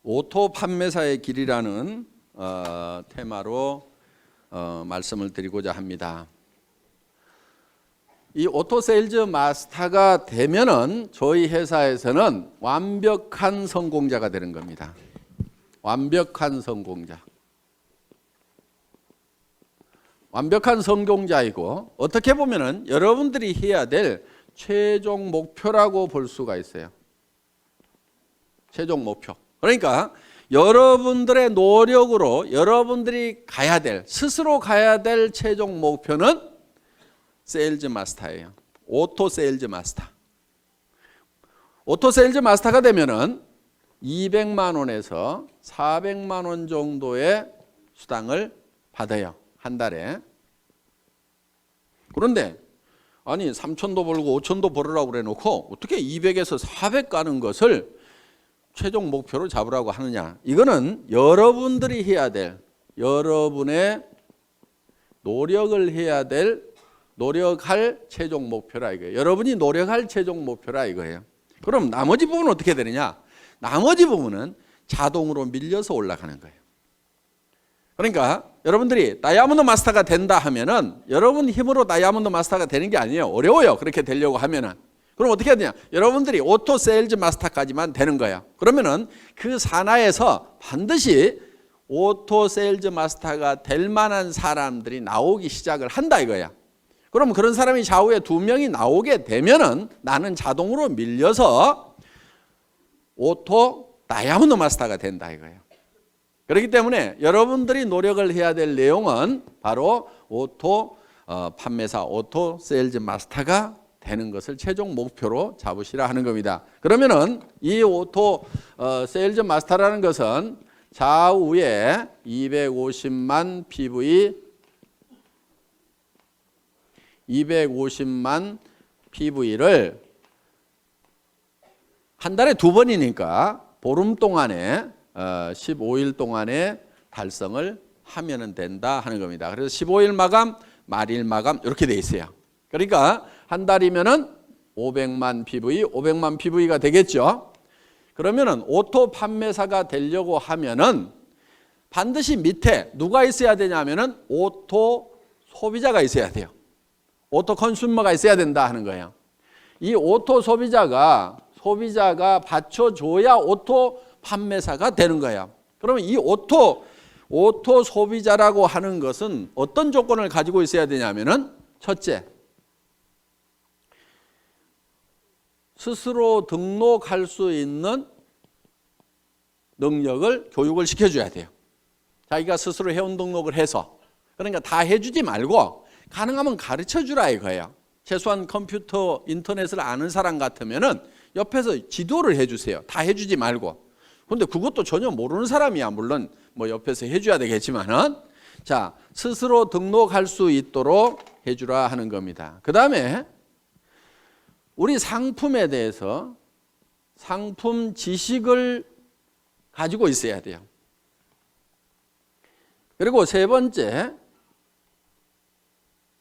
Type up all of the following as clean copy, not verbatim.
오토 판매사의 길이라는 테마로 말씀을 드리고자 합니다. 이 오토 세일즈 마스터가 되면은 저희 회사에서는 완벽한 성공자가 되는 겁니다. 완벽한 성공자. 완벽한 성공자이고 어떻게 보면은 여러분들이 해야 될 최종 목표라고 볼 수가 있어요. 최종 목표. 그러니까 여러분들의 노력으로 여러분들이 가야 될, 스스로 가야 될 최종 목표는 세일즈 마스터예요. 오토 세일즈 마스터. 오토 세일즈 마스터가 되면은 200만 원에서 400만 원 정도의 수당을 받아요. 한 달에. 그런데 아니 3천도 벌고 5천도 벌으라고 그래 놓고 어떻게 200에서 400 가는 것을 최종 목표로 잡으라고 하느냐. 이거는 여러분들이 해야 될, 여러분의 노력을 해야 될, 노력할 최종 목표라 이거예요. 여러분이 노력할 최종 목표라 이거예요. 그럼 나머지 부분은 어떻게 되느냐? 나머지 부분은 자동으로 밀려서 올라가는 거예요. 그러니까 여러분들이 다이아몬드 마스터가 된다 하면은 여러분 힘으로 다이아몬드 마스터가 되는 게 아니에요. 어려워요. 그렇게 되려고 하면은. 그럼 어떻게 해야 되냐? 여러분들이 오토 세일즈 마스터까지만 되는 거예요. 그러면은 그 산하에서 반드시 오토 세일즈 마스터가 될 만한 사람들이 나오기 시작을 한다 이거야. 그럼 그런 사람이 좌우에 2명이 나오게 되면은 나는 자동으로 밀려서 오토 다이아몬드 마스터가 된다 이거예요. 그렇기 때문에 여러분들이 노력을 해야 될 내용은 바로 오토 판매사, 오토 세일즈 마스터가 되는 것을 최종 목표로 잡으시라 하는 겁니다. 그러면은 이 오토 세일즈 마스터라는 것은 좌우에 250만 PV를 한 달에 2번이니까 보름 동안에 15일 동안에 달성을 하면 된다 하는 겁니다. 그래서 15일 마감, 말일 마감 이렇게 돼 있어요. 그러니까 한 달이면은 500만 PV가 되겠죠. 그러면은 오토 판매사가 되려고 하면은 반드시 밑에 누가 있어야 되냐면은 오토 소비자가 있어야 돼요. 오토 컨슈머가 있어야 된다 하는 거예요. 이 오토 소비자가 받쳐줘야 오토 판매사가 되는 거예요. 그러면 이 오토 소비자라고 하는 것은 어떤 조건을 가지고 있어야 되냐면은 첫째, 스스로 등록할 수 있는 능력을 교육을 시켜줘야 돼요. 자기가 스스로 회원 등록을 해서. 그러니까 다 해주지 말고 가능하면 가르쳐주라 이거예요. 최소한 컴퓨터, 인터넷을 아는 사람 같으면은 옆에서 지도를 해주세요. 다 해주지 말고. 근데 그것도 전혀 모르는 사람이야. 물론 뭐 옆에서 해줘야 되겠지만은. 자, 스스로 등록할 수 있도록 해주라 하는 겁니다. 그 다음에 우리 상품에 대해서 상품 지식을 가지고 있어야 돼요. 그리고 세 번째,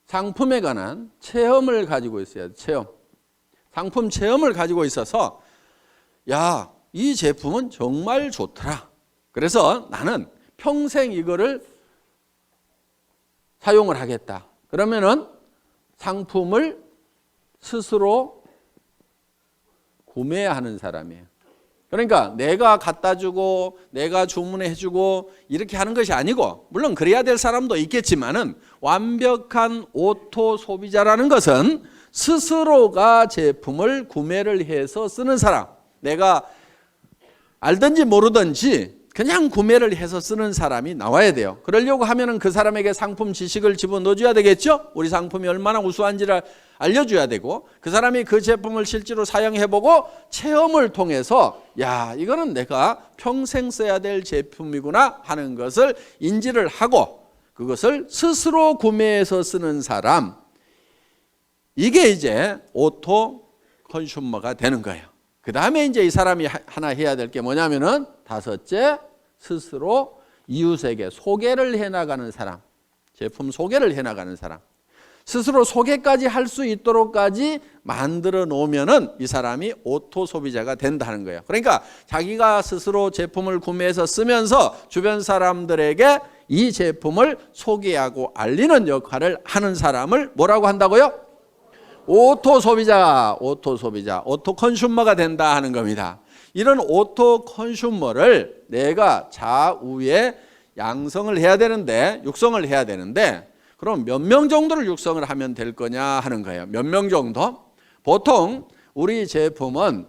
상품에 관한 체험을 가지고 있어야 돼요. 체험. 상품 체험을 가지고 있어서 야, 이 제품은 정말 좋더라. 그래서 나는 평생 이거를 사용을 하겠다. 그러면은 상품을 스스로 구매하는 사람이에요. 그러니까 내가 갖다 주고 내가 주문해 주고 이렇게 하는 것이 아니고, 물론 그래야 될 사람도 있겠지만은 완벽한 오토 소비자라는 것은 스스로가 제품을 구매를 해서 쓰는 사람. 내가 알든지 모르든지 그냥 구매를 해서 쓰는 사람이 나와야 돼요. 그러려고 하면은 그 사람에게 상품 지식을 집어넣어줘야 되겠죠? 우리 상품이 얼마나 우수한지를 알려줘야 되고, 그 사람이 그 제품을 실제로 사용해보고 체험을 통해서 야, 이거는 내가 평생 써야 될 제품이구나 하는 것을 인지를 하고 그것을 스스로 구매해서 쓰는 사람, 이게 이제 오토 컨슈머가 되는 거예요. 그 다음에 이제 이 사람이 하나 해야 될 게 뭐냐면은 다섯째, 스스로 이웃에게 소개를 해나가는 사람, 제품 소개를 해나가는 사람. 스스로 소개까지 할 수 있도록까지 만들어 놓으면은 이 사람이 오토 소비자가 된다는 거예요. 그러니까 자기가 스스로 제품을 구매해서 쓰면서 주변 사람들에게 이 제품을 소개하고 알리는 역할을 하는 사람을 뭐라고 한다고요? 오토 소비자, 오토 소비자, 오토 컨슈머가 된다 하는 겁니다. 이런 오토 컨슈머를 내가 좌우에 양성을 해야 되는데, 육성을 해야 되는데, 그럼 몇 명 정도를 육성을 하면 될 거냐 하는 거예요. 몇 명 정도? 보통 우리 제품은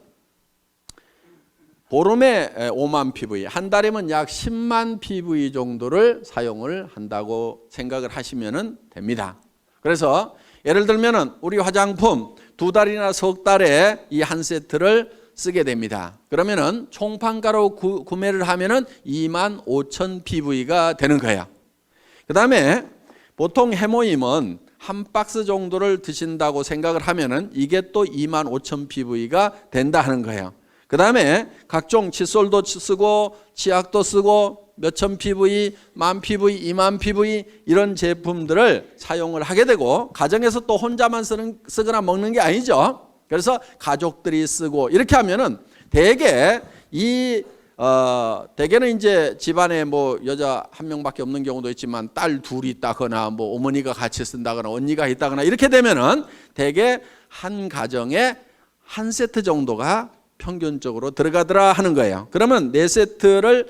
보름에 5만 PV, 한 달이면 약 10만 PV 정도를 사용을 한다고 생각을 하시면 됩니다. 그래서 예를 들면은 우리 화장품 2달이나 석 달에 이 한 세트를 쓰게 됩니다. 그러면은 총판가로 구매를 하면은 2만 5천 PV가 되는 거예요. 그 다음에 보통 해모임은 한 박스 정도를 드신다고 생각을 하면은 이게 또 2만 5천 PV가 된다 하는 거예요. 그 다음에 각종 칫솔도 쓰고 치약도 쓰고 몇천 PV, 만 PV, 2만 PV 이런 제품들을 사용을 하게 되고, 가정에서 또 혼자만 쓰거나 먹는 게 아니죠. 그래서 가족들이 쓰고 이렇게 하면은 대개 대개는 이제 집안에 뭐 여자 한 명밖에 없는 경우도 있지만 딸 둘이 있다거나 뭐 어머니가 같이 쓴다거나 언니가 있다거나 이렇게 되면은 대개 한 가정에 한 세트 정도가 평균적으로 들어가더라 하는 거예요. 그러면 4세트를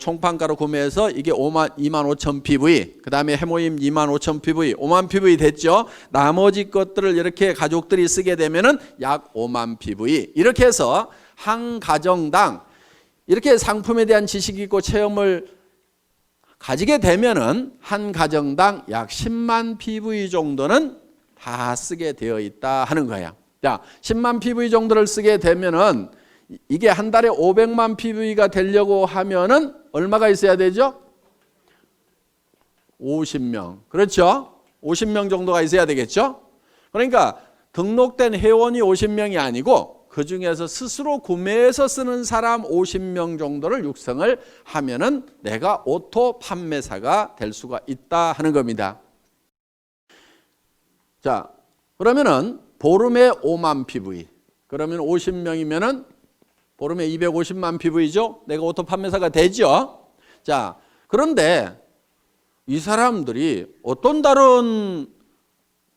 총판가로 구매해서 이게 2만 5천 PV, 그 다음에 해모임 2만 5천 PV, 5만 PV 됐죠. 나머지 것들을 이렇게 가족들이 쓰게 되면은 약 5만 PV. 이렇게 해서 한 가정당 이렇게 상품에 대한 지식이 있고 체험을 가지게 되면은 한 가정당 약 10만 PV 정도는 다 쓰게 되어 있다 하는 거예요. 자, 10만 PV 정도를 쓰게 되면은 이게 한 달에 500만 PV가 되려고 하면은 얼마가 있어야 되죠? 50명. 그렇죠? 50명 정도가 있어야 되겠죠? 그러니까 등록된 회원이 50명이 아니고 그 중에서 스스로 구매해서 쓰는 사람 50명 정도를 육성을 하면은 내가 오토 판매사가 될 수가 있다 하는 겁니다. 자, 그러면은 보름에 5만 PV. 그러면 50명이면은 보름에 250만 PV죠? 내가 오토 판매사가 되죠? 자, 그런데 이 사람들이 어떤 달은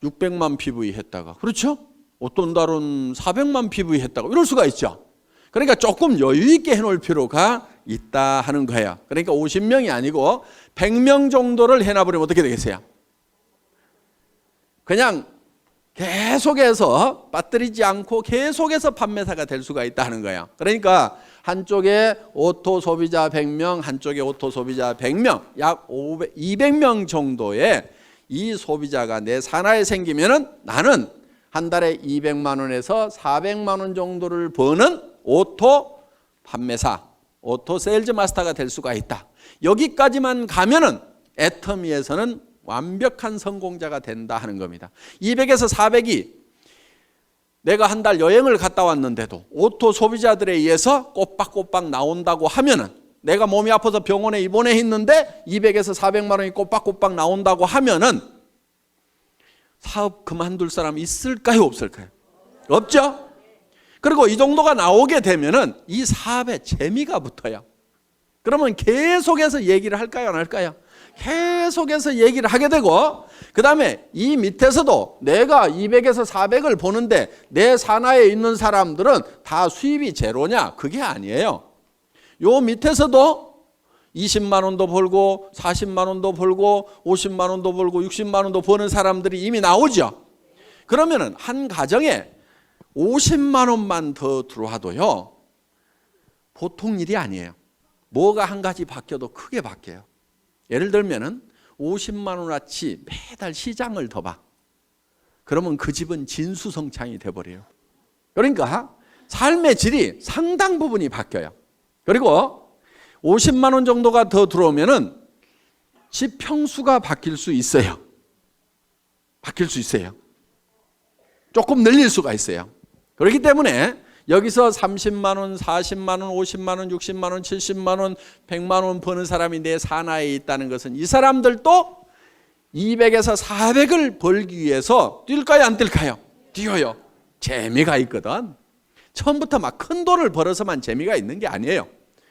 600만 PV 했다가, 그렇죠? 어떤 달은 400만 PV 했다가 이럴 수가 있죠. 그러니까 조금 여유 있게 해놓을 필요가 있다 하는 거예요. 그러니까 50명이 아니고 100명 정도를 해놔버리면 어떻게 되겠어요? 그냥 계속해서 빠뜨리지 않고 계속해서 판매사가 될 수가 있다는 거예요. 그러니까 한쪽에 오토 소비자 100명, 한쪽에 오토 소비자 100명, 약 200명 정도의 이 소비자가 내 산하에 생기면은 나는 한 달에 200만 원에서 400만 원 정도를 버는 오토 판매사, 오토 세일즈 마스터가 될 수가 있다. 여기까지만 가면은 애터미에서는 완벽한 성공자가 된다 하는 겁니다. 200에서 400이 내가 한 달 여행을 갔다 왔는데도 오토 소비자들에 의해서 꼬박꼬박 나온다고 하면은, 내가 몸이 아파서 병원에 입원해 있는데 200에서 400만 원이 꼬박꼬박 나온다고 하면은 사업 그만둘 사람 있을까요, 없을까요? 없죠? 그리고 이 정도가 나오게 되면은 이 사업에 재미가 붙어요. 그러면 계속해서 얘기를 할까요, 안 할까요? 계속해서 얘기를 하게 되고, 그 다음에 이 밑에서도 내가 200에서 400을 보는데 내 산하에 있는 사람들은 다 수입이 제로냐? 그게 아니에요. 요 밑에서도 20만 원도 벌고 40만 원도 벌고 50만 원도 벌고 60만 원도 버는 사람들이 이미 나오죠. 그러면은 한 가정에 50만 원만 더 들어와도요, 보통 일이 아니에요. 뭐가 한 가지 바뀌어도 크게 바뀌어요. 예를 들면은 50만 원어치 매달 시장을 더 봐. 그러면 그 집은 진수성찬이 돼버려요. 그러니까 삶의 질이 상당 부분이 바뀌어요. 그리고 50만 원 정도가 더 들어오면은 집 평수가 바뀔 수 있어요. 바뀔 수 있어요. 조금 늘릴 수가 있어요. 그렇기 때문에 여기서 30만 원, 40만 원, 50만 원, 60만 원, 70만 원, 100만 원 버는 사람이 내 산하에 있다는 것은 이 사람들도 200에서 400을 벌기 위해서 뛸까요, 안 뛸까요? 뛰어요. 재미가 있거든. 처음부터 막 큰 돈을 벌어서만 재미가 있는 게 아니에요.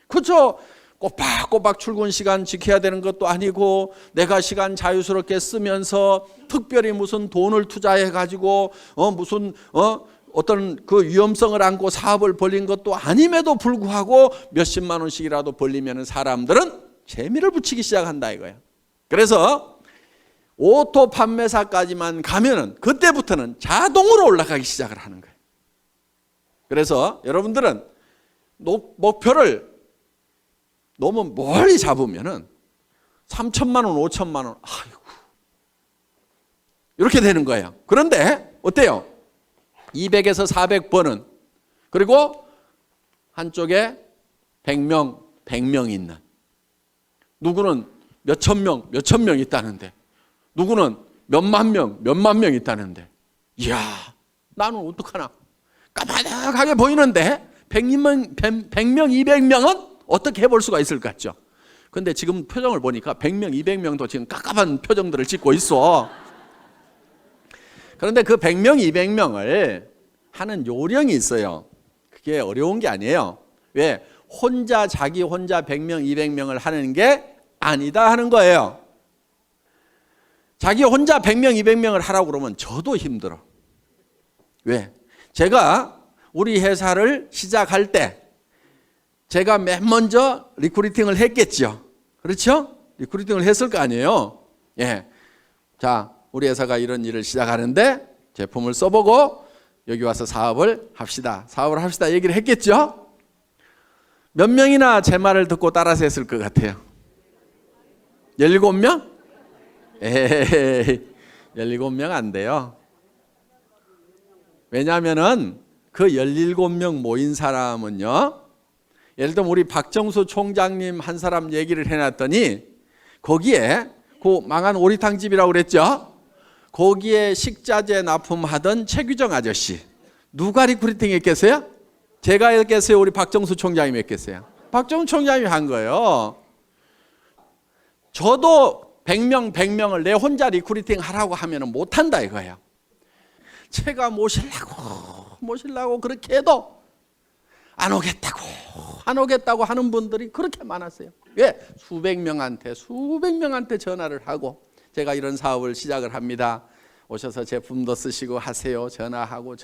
그렇죠? 꼬박꼬박 출근 시간 지켜야 되는 것도 아니고, 내가 시간 자유스럽게 쓰면서 특별히 무슨 돈을 투자해 가지고 어떤 그 위험성을 안고 사업을 벌린 것도 아님에도 불구하고 몇십만 원씩이라도 벌리면 사람들은 재미를 붙이기 시작한다 이거야. 그래서 오토 판매사까지만 가면은 그때부터는 자동으로 올라가기 시작을 하는 거예요. 그래서 여러분들은 목표를 너무 멀리 잡으면은 3천만 원, 5천만 원, 아이고, 이렇게 되는 거예요. 그런데 어때요? 200에서 400번은, 그리고 한쪽에 100명 있는, 누구는 몇천 명 있다는데, 누구는 몇만 명 있다는데, 이야, 나는 어떡하나? 까마득하게 보이는데 100명, 200명은 어떻게 해볼 수가 있을 것 같죠? 근데 지금 표정을 보니까 100명, 200명도 지금 깝깝한 표정들을 짓고 있어. 그런데 그 100명, 200명을 하는 요령이 있어요. 그게 어려운 게 아니에요. 왜? 자기 혼자 100명, 200명을 하는 게 아니다 하는 거예요. 자기 혼자 100명, 200명을 하라고 그러면 저도 힘들어. 왜? 제가 우리 회사를 시작할 때 제가 맨 먼저 리크루팅을 했겠죠. 그렇죠? 리크루팅을 했을 거 아니에요. 예. 자, 우리 회사가 이런 일을 시작하는데 제품을 써보고 여기 와서 사업을 합시다. 얘기를 했겠죠? 몇 명이나 제 말을 듣고 따라서 했을 것 같아요? 17명? 에이, 17명 안 돼요. 왜냐하면은 그 17명 모인 사람은요, 예를 들면 우리 박정수 총장님 한 사람 얘기를 해놨더니 거기에 그 망한 오리탕집이라고 그랬죠? 거기에 식자재 납품하던 최규정 아저씨, 누가 리크루팅 했겠어요? 제가 했겠어요? 우리 박정수 총장님이 했겠어요? 박정수 총장님이 한 거예요. 저도 100명을 내 혼자 리크루팅 하라고 하면 못한다 이거예요. 제가 모시려고 그렇게 해도 안 오겠다고 하는 분들이 그렇게 많았어요. 왜? 수백 명한테 전화를 하고 제가 이런 사업을 시작을 합니다. 오셔서 제품도 쓰시고 하세요. 전화하고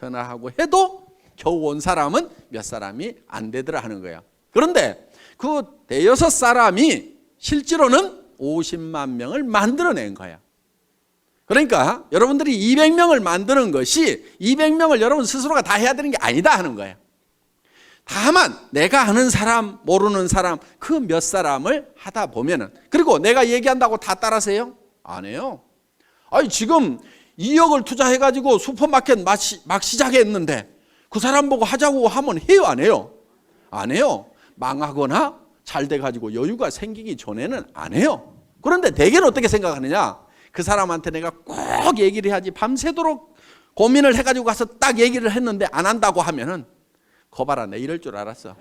해도 겨우 온 사람은 몇 사람이 안 되더라 하는 거예요. 그런데 그 대여섯 사람이 실제로는 50만 명을 만들어낸 거예요. 그러니까 여러분들이 200명을 만드는 것이 200명을 여러분 스스로가 다 해야 되는 게 아니다 하는 거예요. 다만 내가 아는 사람, 모르는 사람, 그 몇 사람을 하다 보면은, 그리고 내가 얘기한다고 다 따라서요? 안 해요. 아니 지금 2억을 투자해가지고 슈퍼마켓 막 시작했는데 그 사람 보고 하자고 하면 해요, 안 해요? 안 해요. 망하거나 잘 돼가지고 여유가 생기기 전에는 안 해요. 그런데 대개는 어떻게 생각하느냐? 그 사람한테 내가 꼭 얘기를 해야지, 밤새도록 고민을 해가지고 가서 딱 얘기를 했는데 안 한다고 하면은 거봐라, 내 이럴 줄 알았어.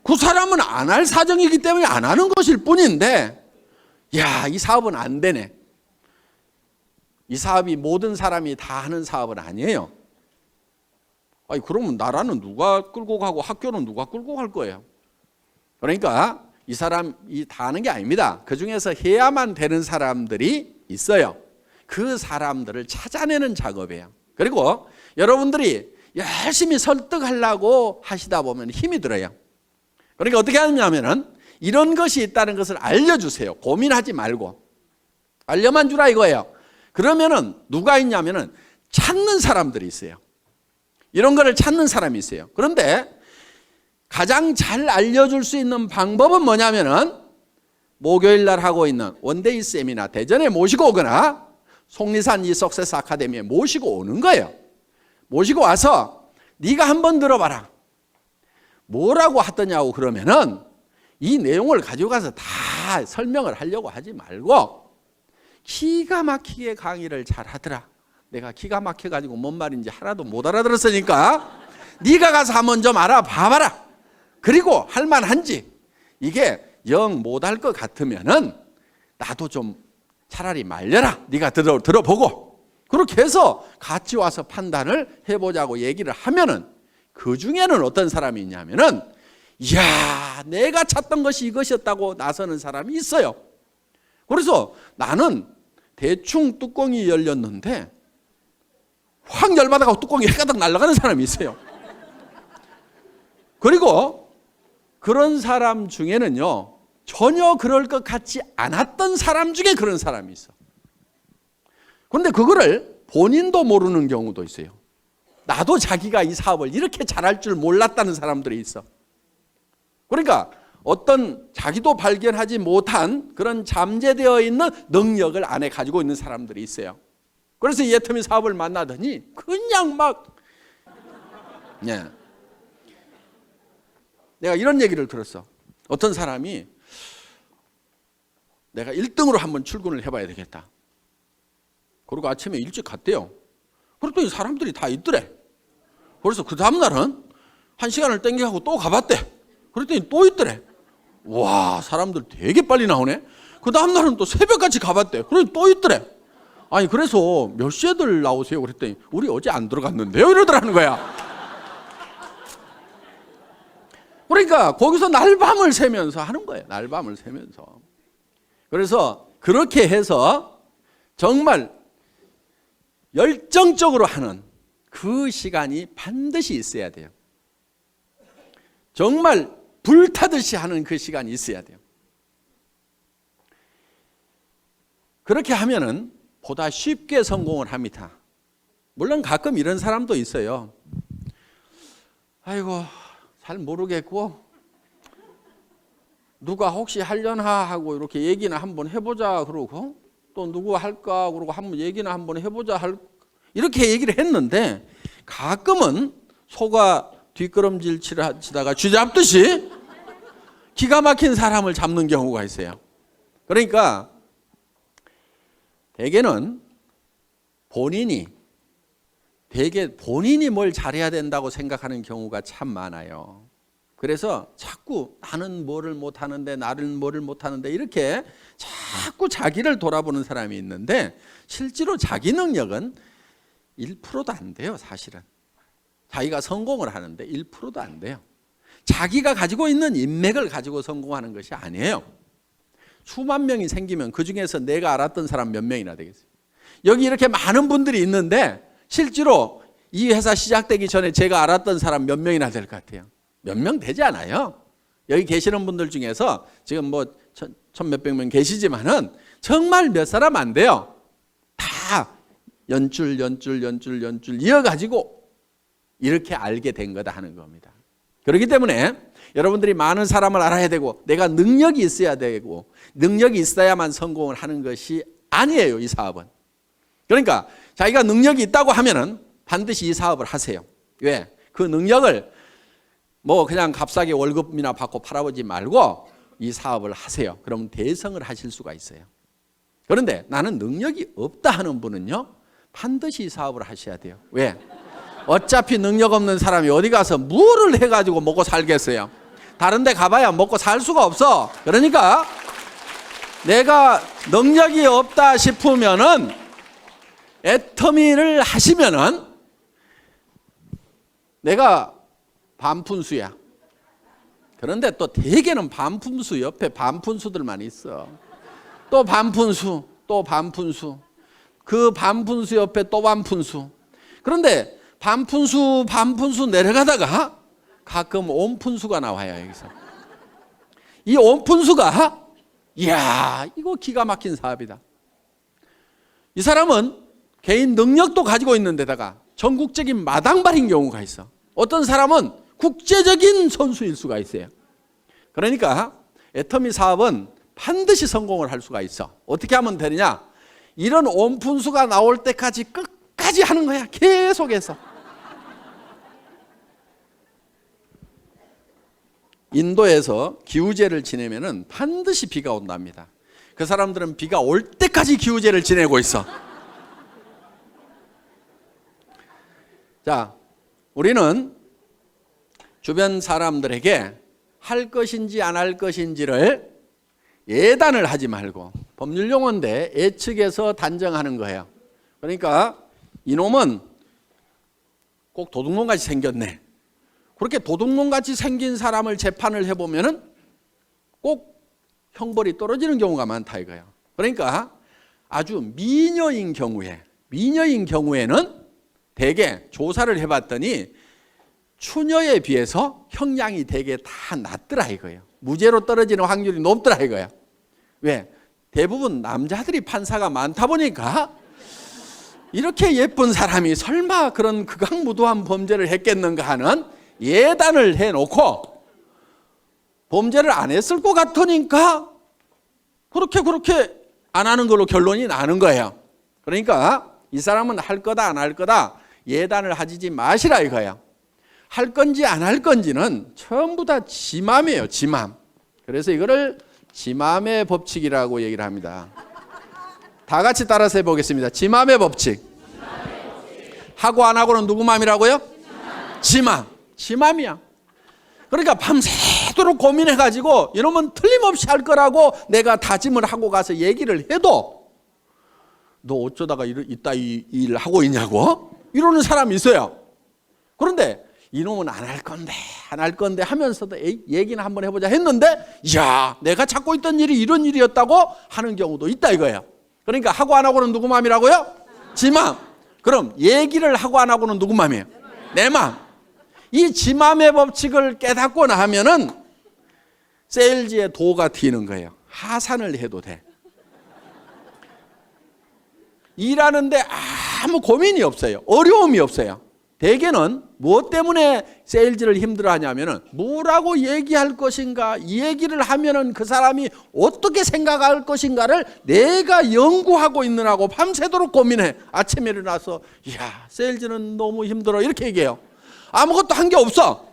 그 사람은 안 할 사정이기 때문에 안 하는 것일 뿐인데, 야, 이 사업은 안 되네. 이 사업이 모든 사람이 다 하는 사업은 아니에요. 아니 그러면 나라는 누가 끌고 가고 학교는 누가 끌고 갈 거예요? 그러니까 이 사람이 다 하는 게 아닙니다. 그 중에서 해야만 되는 사람들이 있어요. 그 사람들을 찾아내는 작업이에요. 그리고 여러분들이 열심히 설득하려고 하시다 보면 힘이 들어요. 그러니까 어떻게 하냐면은 이런 것이 있다는 것을 알려주세요. 고민하지 말고 알려만 주라 이거예요. 그러면은 누가 있냐면은 찾는 사람들이 있어요. 이런 거를 찾는 사람이 있어요. 그런데 가장 잘 알려줄 수 있는 방법은 뭐냐면은 목요일 날 하고 있는 원데이 세미나 대전에 모시고 오거나 속리산 이 석세스 아카데미에 모시고 오는 거예요. 모시고 와서 네가 한번 들어봐라. 뭐라고 하더냐고 그러면은 이 내용을 가지고 가서 다 설명을 하려고 하지 말고 기가 막히게 강의를 잘 하더라. 내가 기가 막혀가지고 뭔 말인지 하나도 못 알아들었으니까 네가 가서 한번 좀 알아봐봐라. 그리고 할만한지, 이게 영 못할 것 같으면은 나도 좀 차라리 말려라. 네가 들어보고. 그렇게 해서 같이 와서 판단을 해보자고 얘기를 하면은 그 중에는 어떤 사람이 있냐면은 이야, 내가 찾던 것이 이것이었다고 나서는 사람이 있어요. 그래서 나는 대충 뚜껑이 열렸는데 확 열받아가고 뚜껑이 해가닥 날아가는 사람이 있어요. 그리고 그런 사람 중에는요, 전혀 그럴 것 같지 않았던 사람 중에 그런 사람이 있어. 그런데 그거를 본인도 모르는 경우도 있어요. 나도 자기가 이 사업을 이렇게 잘할 줄 몰랐다는 사람들이 있어. 그러니까 어떤 자기도 발견하지 못한 그런 잠재되어 있는 능력을 안에 가지고 있는 사람들이 있어요. 그래서 이 애터미 사업을 만나더니 그냥 막 내가 이런 얘기를 들었어. 어떤 사람이 내가 1등으로 한번 출근을 해봐야 되겠다. 그리고 아침에 일찍 갔대요. 그랬더니 사람들이 다 있더래. 그래서 그 다음날은 1시간을 땡겨가고 또 가봤대. 그랬더니 또 있더래. 와, 사람들 되게 빨리 나오네. 그 다음날은 또 새벽같이 가봤대. 그랬더니 또 있더래. 아니, 그래서 몇 시에들 나오세요? 그랬더니 우리 어제 안 들어갔는데요? 이러더라는 거야. 그러니까 거기서 날밤을 새면서 하는 거예요. 날밤을 새면서. 그래서 그렇게 해서 정말 열정적으로 하는 그 시간이 반드시 있어야 돼요. 정말 불타듯이 하는 그 시간이 있어야 돼요. 그렇게 하면은 보다 쉽게 성공을 합니다. 물론 가끔 이런 사람도 있어요. 아이고, 잘 모르겠고 누가 혹시 하려나 하고 이렇게 얘기는 한번 해보자 그러고 또 누구 할까 그러고 한번 얘기는 한번 해보자 이렇게 얘기를 했는데 가끔은 소가 뒷걸음질 치다가 쥐 잡듯이 기가 막힌 사람을 잡는 경우가 있어요. 그러니까 대개는 본인이 뭘 잘해야 된다고 생각하는 경우가 참 많아요. 그래서 자꾸 나는 뭐를 못하는데 나는 뭐를 못하는데 이렇게 자꾸 자기를 돌아보는 사람이 있는데 실제로 자기 능력은 1%도 안 돼요. 사실은 자기가 성공을 하는데 1%도 안 돼요. 자기가 가지고 있는 인맥을 가지고 성공하는 것이 아니에요. 수만 명이 생기면 그중에서 내가 알았던 사람 몇 명이나 되겠어요. 여기 이렇게 많은 분들이 있는데 실제로 이 회사 시작되기 전에 제가 알았던 사람 몇 명이나 될 것 같아요? 몇 명 되지 않아요. 여기 계시는 분들 중에서 지금 뭐 천 몇백 명 계시지만은 정말 몇 사람 안 돼요. 다 연줄 이어가지고 이렇게 알게 된 거다 하는 겁니다. 그렇기 때문에 여러분들이 많은 사람을 알아야 되고 내가 능력이 있어야 되고 능력이 있어야만 성공을 하는 것이 아니에요. 이 사업은. 그러니까 자기가 능력이 있다고 하면은 반드시 이 사업을 하세요. 왜? 그 능력을 뭐 그냥 값싸게 월급이나 받고 팔아보지 말고 이 사업을 하세요. 그러면 대성을 하실 수가 있어요. 그런데 나는 능력이 없다 하는 분은요, 반드시 이 사업을 하셔야 돼요. 왜? 어차피 능력 없는 사람이 어디 가서 뭐를 해가지고 먹고 살겠어요. 다른 데 가봐야 먹고 살 수가 없어. 그러니까 내가 능력이 없다 싶으면은 애터미를 하시면은 내가 반푼수야. 그런데 또 대개는 반푼수 옆에 반푼수들만 있어. 또 반푼수, 또 반푼수. 그 반푼수 옆에 또 반푼수. 그런데 반푼수 내려가다가 가끔 온푼수가 나와요. 여기서. 이 온푼수가 이야, 이거 기가 막힌 사업이다. 이 사람은 개인 능력도 가지고 있는 데다가 전국적인 마당발인 경우가 있어. 어떤 사람은 국제적인 선수일 수가 있어요. 그러니까 애터미 사업은 반드시 성공을 할 수가 있어. 어떻게 하면 되느냐? 이런 온푼수가 나올 때까지 끝까지 하는 거야. 계속해서. 인도에서 기우제를 지내면은 반드시 비가 온답니다. 그 사람들은 비가 올 때까지 기우제를 지내고 있어. 자, 우리는 주변 사람들에게 할 것인지 안 할 것인지를 예단을 하지 말고 법률 용어인데 예측해서 단정하는 거예요. 그러니까 이놈은 꼭 도둑놈같이 생겼네. 그렇게 도둑놈같이 생긴 사람을 재판을 해보면은 꼭 형벌이 떨어지는 경우가 많다 이거예요. 그러니까 아주 미녀인 경우에는 대개 조사를 해봤더니 추녀에 비해서 형량이 대개 다 낮더라 이거예요. 무죄로 떨어지는 확률이 높더라 이거예요. 왜? 대부분 남자들이 판사가 많다 보니까 이렇게 예쁜 사람이 설마 그런 극악무도한 범죄를 했겠는가 하는 예단을 해놓고 범죄를 안 했을 것 같으니까 그렇게 안 하는 걸로 결론이 나는 거예요. 그러니까 이 사람은 할 거다 안 할 거다 예단을 하지 마시라 이거예요. 할 건지 안 할 건지는 전부 다 지 맘이에요. 지 맘. 그래서 이거를 지 맘의 법칙이라고 얘기를 합니다. 다 같이 따라서 해보겠습니다. 지 맘의 법칙. 하고 안 하고는 누구 맘이라고요? 지 맘. 지 맘이야. 그러니까 밤새도록 고민해가지고 이놈은 틀림없이 할 거라고 내가 다짐을 하고 가서 얘기를 해도 너 어쩌다가 이따 이 일 하고 있냐고 이러는 사람이 있어요. 그런데 이놈은 안 할 건데 하면서도 얘기는 한번 해보자 했는데 야 내가 찾고 있던 일이 이런 일이었다고 하는 경우도 있다 이거예요. 그러니까 하고 안 하고는 누구 맘이라고요? 지 맘. 그럼 얘기를 하고 안 하고는 누구 맘이에요? 내 맘. 이 지 맘의 법칙을 깨닫고 나면은 세일즈의 도가 튀는 거예요. 하산을 해도 돼. 일하는데 아무 고민이 없어요. 어려움이 없어요. 대개는 무엇 때문에 세일즈를 힘들어하냐면은 뭐라고 얘기할 것인가, 이 얘기를 하면은 그 사람이 어떻게 생각할 것인가를 내가 연구하고 있느라고 밤새도록 고민해. 아침에 일어나서 이야 세일즈는 너무 힘들어 이렇게 얘기해요. 아무것도 한 게 없어.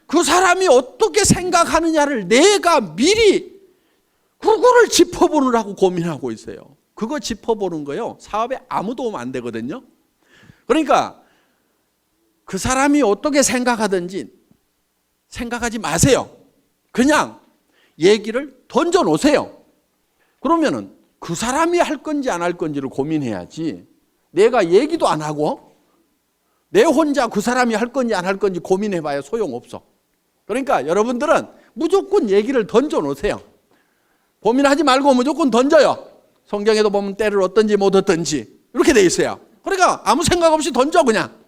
그 사람이 어떻게 생각하느냐를 내가 미리 그거를 짚어보느라고 고민하고 있어요. 그거 짚어보는 거요 사업에 아무 도움 안 되거든요. 그러니까 그 사람이 어떻게 생각하든지 생각하지 마세요. 그냥 얘기를 던져 놓으세요. 그러면은 그 사람이 할 건지 안 할 건지를 고민해야지 내가 얘기도 안 하고 내 혼자 그 사람이 할 건지 안 할 건지 고민해봐야 소용없어. 그러니까 여러분들은 무조건 얘기를 던져 놓으세요. 고민하지 말고 무조건 던져요. 성경에도 보면 때를 얻든지 못 얻든지 이렇게 돼 있어요. 그러니까 아무 생각 없이 던져 그냥.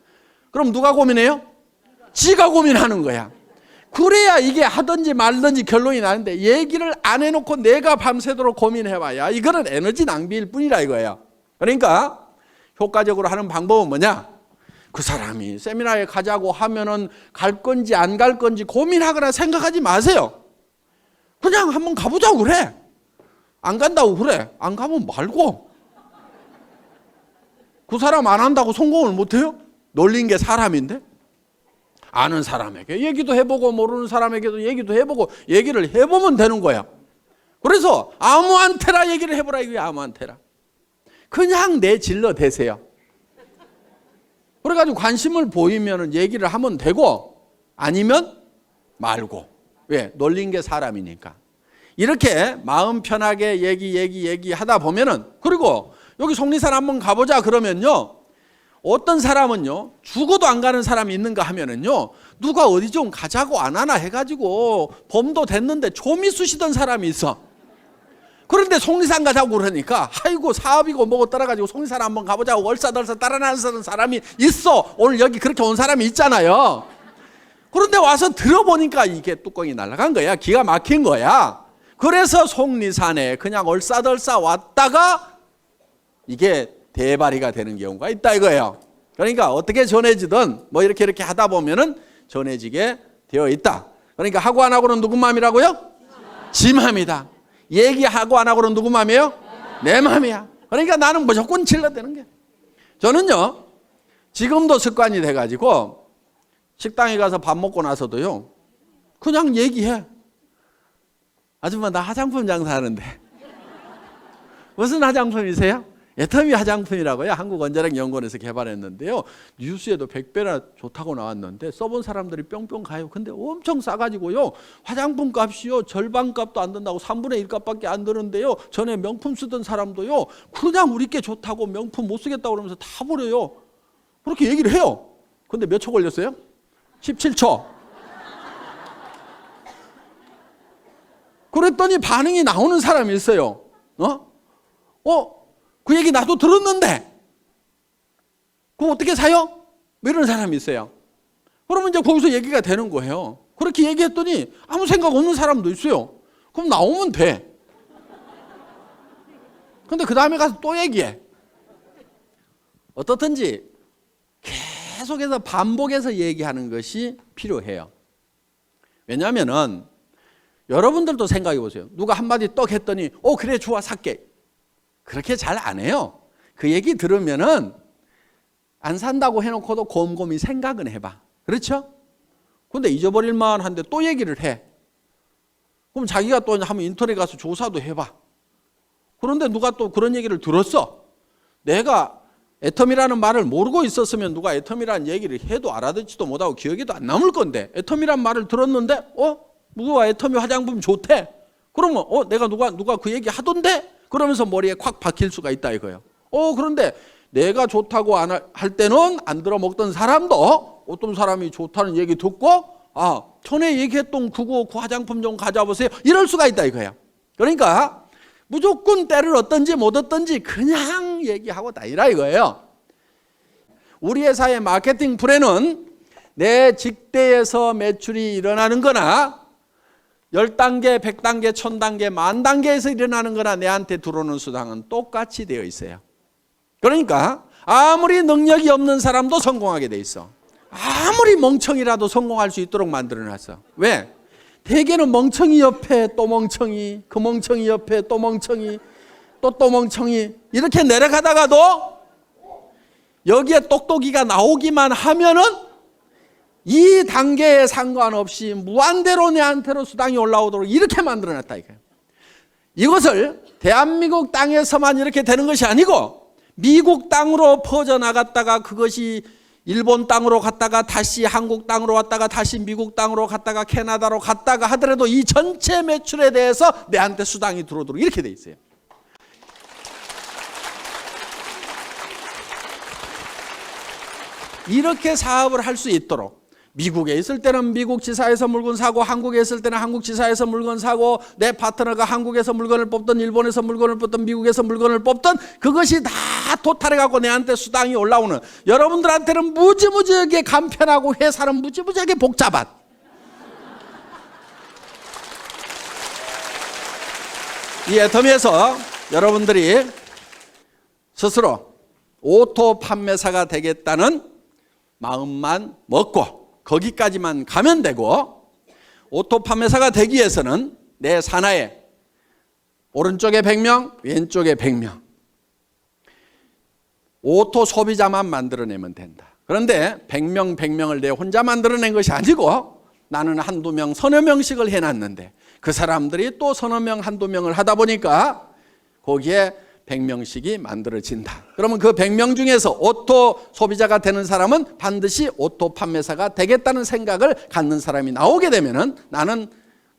그럼 누가 고민해요? 지가 고민하는 거야. 그래야 이게 하든지 말든지 결론이 나는데 얘기를 안 해놓고 내가 밤새도록 고민해봐야 이거는 에너지 낭비일 뿐이라 이거예요. 그러니까 효과적으로 하는 방법은 뭐냐? 그 사람이 세미나에 가자고 하면은 갈 건지 안 갈 건지 고민하거나 생각하지 마세요. 그냥 한번 가보자고 그래. 안 간다고 그래. 안 가면 말고. 그 사람 안 한다고 성공을 못해요? 놀린 게 사람인데? 아는 사람에게 얘기도 해보고 모르는 사람에게도 얘기도 해보고 얘기를 해보면 되는 거야. 그래서 아무한테나 얘기를 해보라 이거야. 아무한테나. 그냥 내질러 대세요. 그래가지고 관심을 보이면 얘기를 하면 되고 아니면 말고. 왜? 놀린 게 사람이니까. 이렇게 마음 편하게 얘기하다 보면은 그리고 여기 속리산 한번 가보자 그러면요. 어떤 사람은요 죽어도 안 가는 사람이 있는가 하면은요 누가 어디 좀 가자고 안 하나 해가지고 범도 됐는데 좀이 쑤시던 사람이 있어. 그런데 속리산 가자고 그러니까 아이고 사업이고 뭐고 떠나가지고 속리산 한번 가보자고 얼싸덜싸 따라나서는 사람이 있어. 오늘 여기 그렇게 온 사람이 있잖아요. 그런데 와서 들어보니까 이게 뚜껑이 날아간 거야. 기가 막힌 거야. 그래서 속리산에 그냥 얼싸덜싸 왔다가 이게 대발이가 되는 경우가 있다 이거예요. 그러니까 어떻게 전해지든 뭐 이렇게 하다 보면은 전해지게 되어 있다. 그러니까 하고 안 하고는 누구 마음이라고요? 지 마음이다. 얘기하고 안 하고는 누구 마음이에요? 내 마음이야. 그러니까 나는 무조건 질러대는 게. 저는요 지금도 습관이 돼가지고 식당에 가서 밥 먹고 나서도요 그냥 얘기해. 아줌마 나 화장품 장사하는데 무슨 화장품이세요? 애터미 화장품이라고요. 한국원자력연구원에서 개발했는데요. 뉴스에도 100배나 좋다고 나왔는데 써본 사람들이 뿅뿅 가요. 근데 엄청 싸가지고요. 화장품 값이요. 절반 값도 안 든다고 3분의 1 값밖에 안 드는데요. 전에 명품 쓰던 사람도요. 그냥 우리 게 좋다고 명품 못 쓰겠다고 그러면서 다 버려요. 그렇게 얘기를 해요. 근데 몇 초 걸렸어요? 17초. 그랬더니 반응이 나오는 사람이 있어요. 그 얘기 나도 들었는데 그럼 어떻게 사요? 이런 사람이 있어요. 그러면 이제 거기서 얘기가 되는 거예요. 그렇게 얘기했더니 아무 생각 없는 사람도 있어요. 그럼 나오면 돼. 근데 그 다음에 가서 또 얘기해. 어떻든지 계속해서 반복해서 얘기하는 것이 필요해요. 왜냐하면은 여러분들도 생각해 보세요. 누가 한마디 떡 했더니 그래 좋아 살게. 그렇게 잘 안 해요. 그 얘기 들으면은 안 산다고 해놓고도 곰곰이 생각은 해봐. 그렇죠? 근데 잊어버릴만 한데 또 얘기를 해. 그럼 자기가 또 한번 인터넷 가서 조사도 해봐. 그런데 누가 또 그런 얘기를 들었어. 내가 애텀이라는 말을 모르고 있었으면 누가 애텀이라는 얘기를 해도 알아듣지도 못하고 기억에도 안 남을 건데 애텀이라는 말을 들었는데 누가 애텀이 화장품 좋대. 그러면 내가 누가 그 얘기 하던데? 그러면서 머리에 콱 박힐 수가 있다 이거예요. 그런데 내가 좋다고 할 때는 안 들어먹던 사람도 어떤 사람이 좋다는 얘기 듣고 전에 얘기했던 그 화장품 좀 가져보세요. 이럴 수가 있다 이거예요. 그러니까 무조건 때를 얻든지 못 얻든지 그냥 얘기하고 다니라 이거예요. 우리 회사의 마케팅 플랜은 내 직대에서 매출이 일어나는 거나 10단계, 100단계, 1000단계, 10,000단계에서 일어나는 거나 내한테 들어오는 수당은 똑같이 되어 있어요. 그러니까 아무리 능력이 없는 사람도 성공하게 돼 있어. 아무리 멍청이라도 성공할 수 있도록 만들어놨어. 왜? 대개는 멍청이 옆에 또 멍청이, 그 멍청이 옆에 또 멍청이, 또 멍청이 이렇게 내려가다가도 여기에 똑똑이가 나오기만 하면은 이 단계에 상관없이 무한대로 내한테로 수당이 올라오도록 이렇게 만들어놨다 이거예요. 이것을 대한민국 땅에서만 이렇게 되는 것이 아니고 미국 땅으로 퍼져나갔다가 그것이 일본 땅으로 갔다가 다시 한국 땅으로 왔다가 다시 미국 땅으로 갔다가 캐나다로 갔다가 하더라도 이 전체 매출에 대해서 내한테 수당이 들어오도록 이렇게 돼 있어요. 이렇게 사업을 할 수 있도록 미국에 있을 때는 미국 지사에서 물건 사고 한국에 있을 때는 한국 지사에서 물건 사고 내 파트너가 한국에서 물건을 뽑든 일본에서 물건을 뽑든 미국에서 물건을 뽑든 그것이 다 토탈해 갖고 내한테 수당이 올라오는 여러분들한테는 무지무지하게 간편하고 회사는 무지무지하게 복잡한 이 애터미에서 여러분들이 스스로 오토 판매사가 되겠다는 마음만 먹고 거기까지만 가면 되고 오토 판매사가 되기 위해서는 내 산하에 오른쪽에 100명, 왼쪽에 100명 오토 소비자만 만들어내면 된다. 그런데 100명을 내 혼자 만들어낸 것이 아니고 나는 한두 명, 서너 명씩을 해놨는데 그 사람들이 또 서너 명, 한두 명을 하다 보니까 거기에 100명씩이 만들어진다. 그러면 그 100명 중에서 오토 소비자가 되는 사람은 반드시 오토 판매사가 되겠다는 생각을 갖는 사람이 나오게 되면은 나는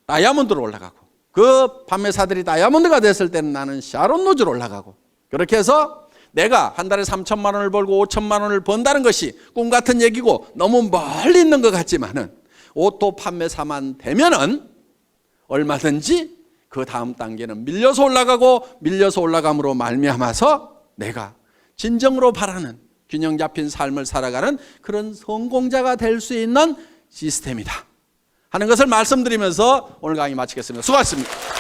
다이아몬드로 올라가고 그 판매사들이 다이아몬드가 됐을 때는 나는 샤론 노즈로 올라가고 그렇게 해서 내가 한 달에 3천만 원을 벌고 5천만 원을 번다는 것이 꿈 같은 얘기고 너무 멀리 있는 것 같지만은 오토 판매사만 되면은 얼마든지 그 다음 단계는 밀려서 올라가고 밀려서 올라감으로 말미암아서 내가 진정으로 바라는 균형 잡힌 삶을 살아가는 그런 성공자가 될 수 있는 시스템이다 하는 것을 말씀드리면서 오늘 강의 마치겠습니다. 수고하셨습니다.